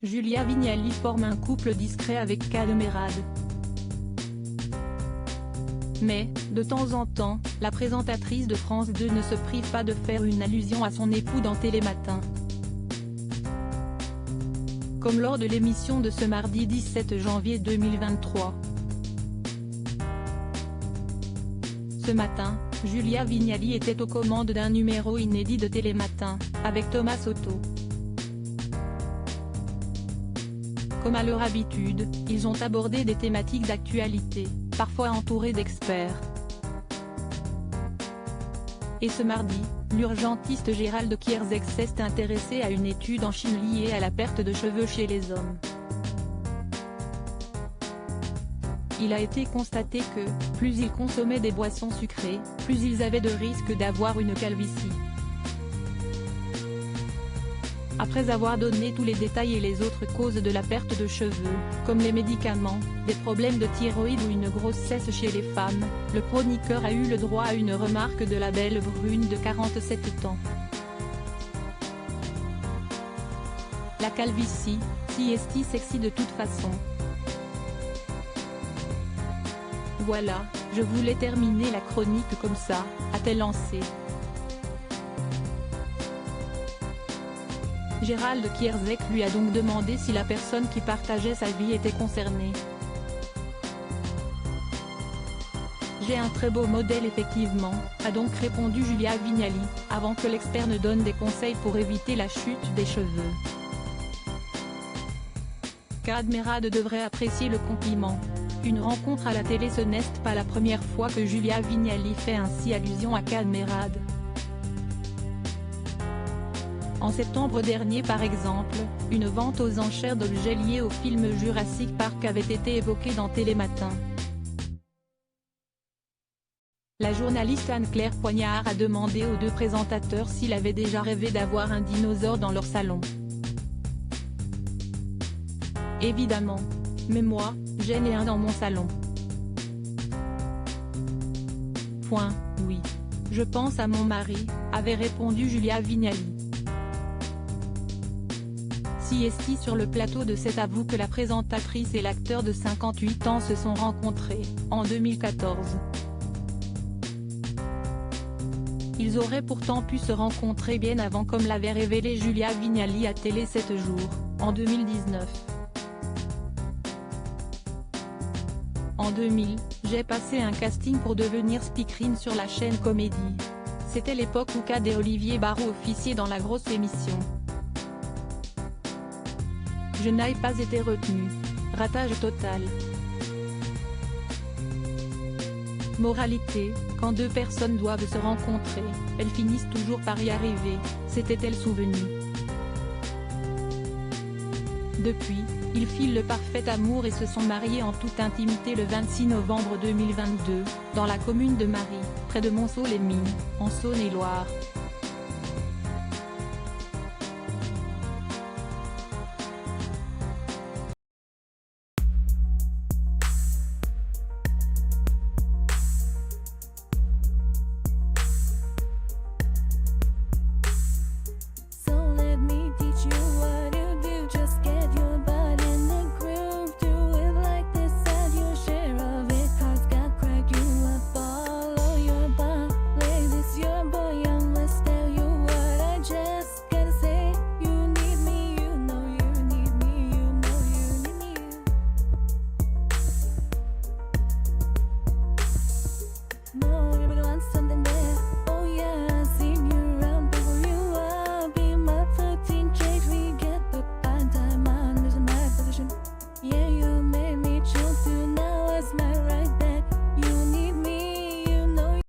Julia Vignali forme un couple discret avec Kad Merad. Mais, de temps en temps, la présentatrice de France 2 ne se prive pas de faire une allusion à son époux dans Télématin. Comme lors de l'émission de ce mardi 17 janvier 2023. Ce matin, Julia Vignali était aux commandes d'un numéro inédit de Télématin, avec Thomas Soto. Comme à leur habitude, ils ont abordé des thématiques d'actualité, parfois entourés d'experts. Et ce mardi, l'urgentiste Gérald Kierzek s'est intéressé à une étude en Chine liée à la perte de cheveux chez les hommes. Il a été constaté que, plus ils consommaient des boissons sucrées, plus ils avaient de risques d'avoir une calvitie. Après avoir donné tous les détails et les autres causes de la perte de cheveux, comme les médicaments, des problèmes de thyroïde ou une grossesse chez les femmes, le chroniqueur a eu le droit à une remarque de la belle brune de 47 ans. La calvitie, si est-il sexy de toute façon. Voilà, je voulais terminer la chronique comme ça, a-t-elle lancé. Gérald Kierzek lui a donc demandé si la personne qui partageait sa vie était concernée. J'ai un très beau modèle effectivement, a donc répondu Julia Vignali, avant que l'expert ne donne des conseils pour éviter la chute des cheveux. Kad Merad devrait apprécier le compliment. Une rencontre à la télé, ce n'est pas la première fois que Julia Vignali fait ainsi allusion à Kad Merad. En septembre dernier par exemple, une vente aux enchères d'objets liés au film Jurassic Park avait été évoquée dans Télématin. La journaliste Anne-Claire Poignard a demandé aux deux présentateurs s'ils avaient déjà rêvé d'avoir un dinosaure dans leur salon. Évidemment. Mais moi, j'en ai un dans mon salon. Oui. Je pense à mon mari, avait répondu Julia Vignali. Si est-il sur le plateau de cet avoue que la présentatrice et l'acteur de 58 ans se sont rencontrés, en 2014. Ils auraient pourtant pu se rencontrer bien avant comme l'avait révélé Julia Vignali à Télé 7 jours, en 2019. En 2000, j'ai passé un casting pour devenir speakerine sur la chaîne Comédie. C'était l'époque où Kad et Olivier Barrault officiaient dans la grosse émission. Je n'ai pas été retenue. Ratage total. Moralité, quand deux personnes doivent se rencontrer, elles finissent toujours par y arriver, s'était-elle souvenue. Depuis, ils filent le parfait amour et se sont mariés en toute intimité le 26 novembre 2022, dans la commune de Marie, près de Montceau-les-Mines, en Saône-et-Loire.